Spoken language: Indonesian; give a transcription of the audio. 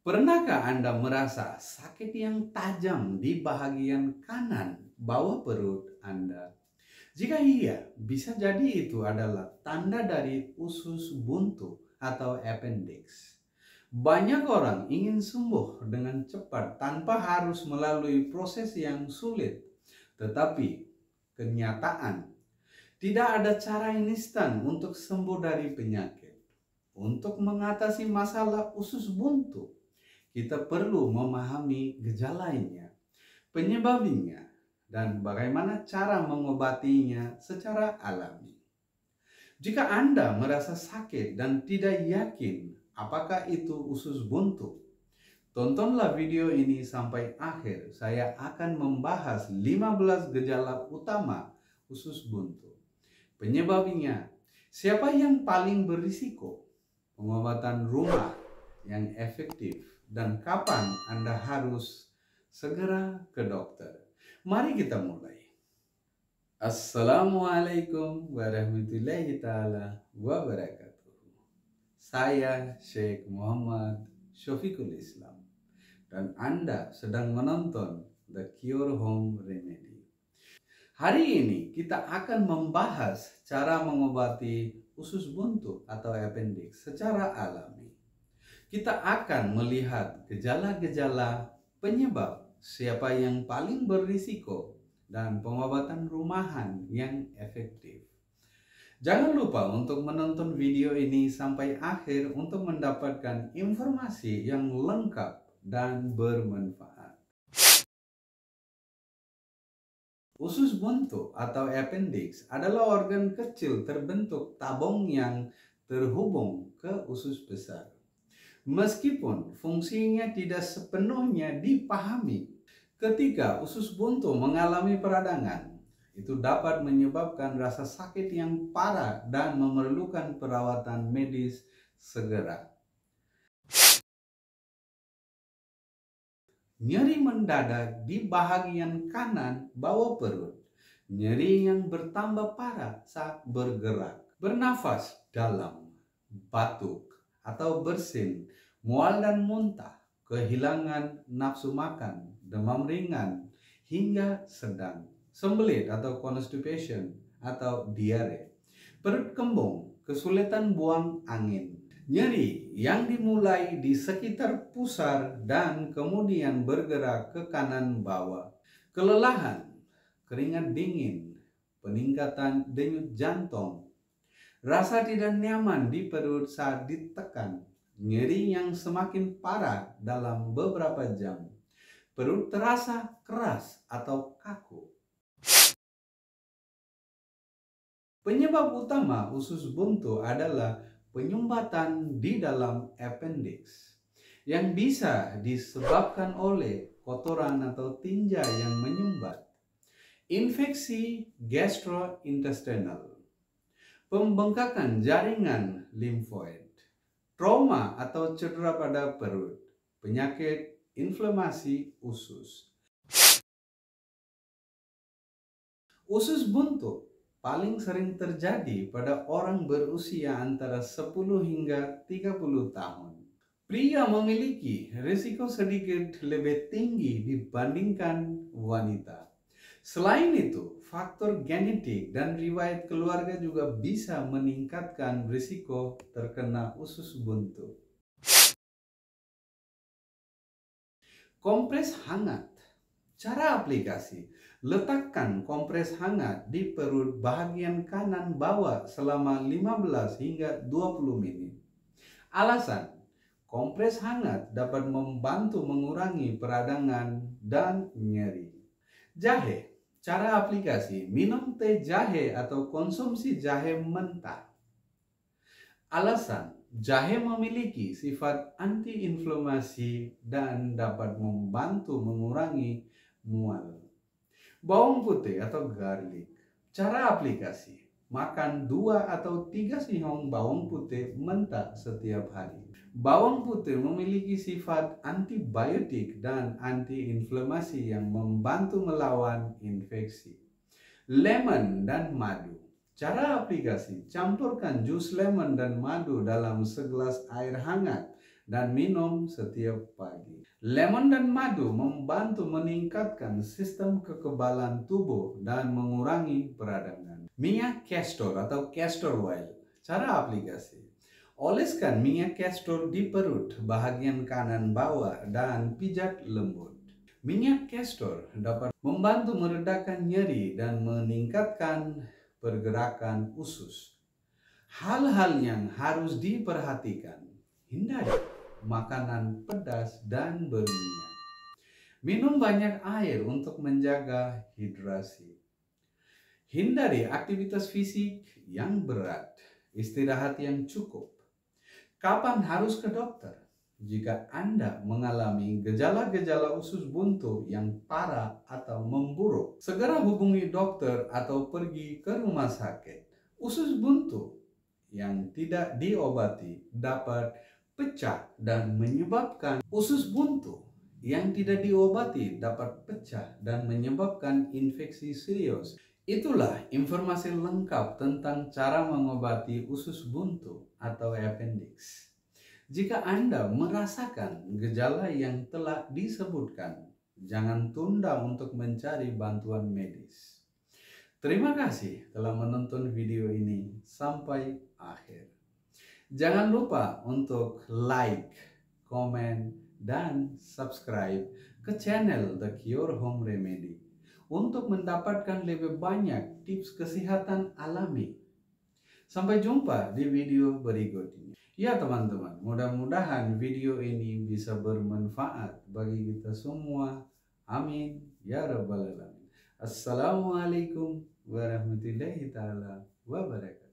Pernahkah Anda merasa sakit yang tajam di bagian kanan bawah perut Anda? Jika iya, bisa jadi itu adalah tanda dari usus buntu atau appendix. Banyak orang ingin sembuh dengan cepat tanpa harus melalui proses yang sulit. Tetapi kenyataan, tidak ada cara instan untuk sembuh dari penyakit. Untuk mengatasi masalah usus buntu, kita perlu memahami gejalanya, penyebabnya, dan bagaimana cara mengobatinya secara alami. Jika Anda merasa sakit dan tidak yakin apakah itu usus buntu, tontonlah video ini sampai akhir. Saya akan membahas 15 gejala utama usus buntu. Penyebabnya, siapa yang paling berisiko, pengobatan rumah yang efektif, dan kapan Anda harus segera ke dokter. Mari kita mulai. Assalamualaikum warahmatullahi ta'ala wabarakatuh. Saya Syekh Muhammad Syafiqul Islam dan Anda sedang menonton The Cure Home Remedy. Hari ini kita akan membahas cara mengobati usus buntu atau appendix secara alami. Kita akan melihat gejala-gejala penyebab, siapa yang paling berisiko, dan pengobatan rumahan yang efektif. Jangan lupa untuk menonton video ini sampai akhir untuk mendapatkan informasi yang lengkap dan bermanfaat. Usus buntu atau appendix adalah organ kecil terbentuk tabung yang terhubung ke usus besar. Meskipun fungsinya tidak sepenuhnya dipahami, ketika usus buntu mengalami peradangan, itu dapat menyebabkan rasa sakit yang parah dan memerlukan perawatan medis segera. Nyeri mendadak di bagian kanan bawah perut, nyeri yang bertambah parah saat bergerak, bernafas dalam, batuk atau bersin, mual dan muntah, kehilangan nafsu makan, demam ringan hingga sedang, sembelit atau constipation atau diare, perut kembung, kesulitan buang angin, nyeri yang dimulai di sekitar pusar dan kemudian bergerak ke kanan bawah, kelelahan, keringat dingin, peningkatan denyut jantung, rasa tidak nyaman di perut saat ditekan, nyeri yang semakin parah dalam beberapa jam, perut terasa keras atau kaku. Penyebab utama usus buntu adalah penyumbatan di dalam appendix yang bisa disebabkan oleh kotoran atau tinja yang menyumbat, infeksi gastrointestinal, pembengkakan jaringan limfoid, trauma atau cedera pada perut, penyakit inflamasi usus. Usus buntu paling sering terjadi pada orang berusia antara 10 hingga 30 tahun. Pria memiliki risiko sedikit lebih tinggi dibandingkan wanita. Selain itu, faktor genetik dan riwayat keluarga juga bisa meningkatkan risiko terkena usus buntu. Kompres hangat. Cara aplikasi: letakkan kompres hangat di perut bagian kanan bawah selama 15 hingga 20 menit. Alasan: kompres hangat dapat membantu mengurangi peradangan dan nyeri. Jahe. Cara aplikasi: minum teh jahe atau konsumsi jahe mentah. Alasan: jahe memiliki sifat antiinflamasi dan dapat membantu mengurangi mual. Bawang putih atau garlic. Cara aplikasi: makan 2 atau 3 siung bawang putih mentah setiap hari. Bawang putih memiliki sifat antibiotik dan antiinflamasi yang membantu melawan infeksi. Lemon dan madu. Cara aplikasi: campurkan jus lemon dan madu dalam segelas air hangat dan minum setiap pagi. Lemon dan madu membantu meningkatkan sistem kekebalan tubuh dan mengurangi peradangan. Minyak castor atau castor oil. Cara aplikasi. Oleskan minyak castor di perut bagian kanan bawah dan pijat lembut. Minyak castor dapat membantu meredakan nyeri dan meningkatkan pergerakan usus. Hal-hal yang harus diperhatikan. Hindari makanan pedas dan berminyak. Minum banyak air untuk menjaga hidrasi. Hindari aktivitas fisik yang berat. Istirahat yang cukup. Kapan harus ke dokter? Jika Anda mengalami gejala-gejala usus buntu yang parah atau memburuk, segera hubungi dokter atau pergi ke rumah sakit. Usus buntu yang tidak diobati dapat pecah dan menyebabkan infeksi serius. Itulah informasi lengkap tentang cara mengobati usus buntu atau appendix. Jika Anda merasakan gejala yang telah disebutkan, jangan tunda untuk mencari bantuan medis. Terima kasih telah menonton video ini sampai akhir. Jangan lupa untuk like, komen, dan subscribe ke channel The Cure Home Remedy untuk mendapatkan lebih banyak tips kesehatan alami. Sampai jumpa di video berikutnya. Ya teman-teman, mudah-mudahan video ini bisa bermanfaat bagi kita semua. Amin. Ya Rabbal Alamin. Assalamualaikum warahmatullahi taala wabarakatuh.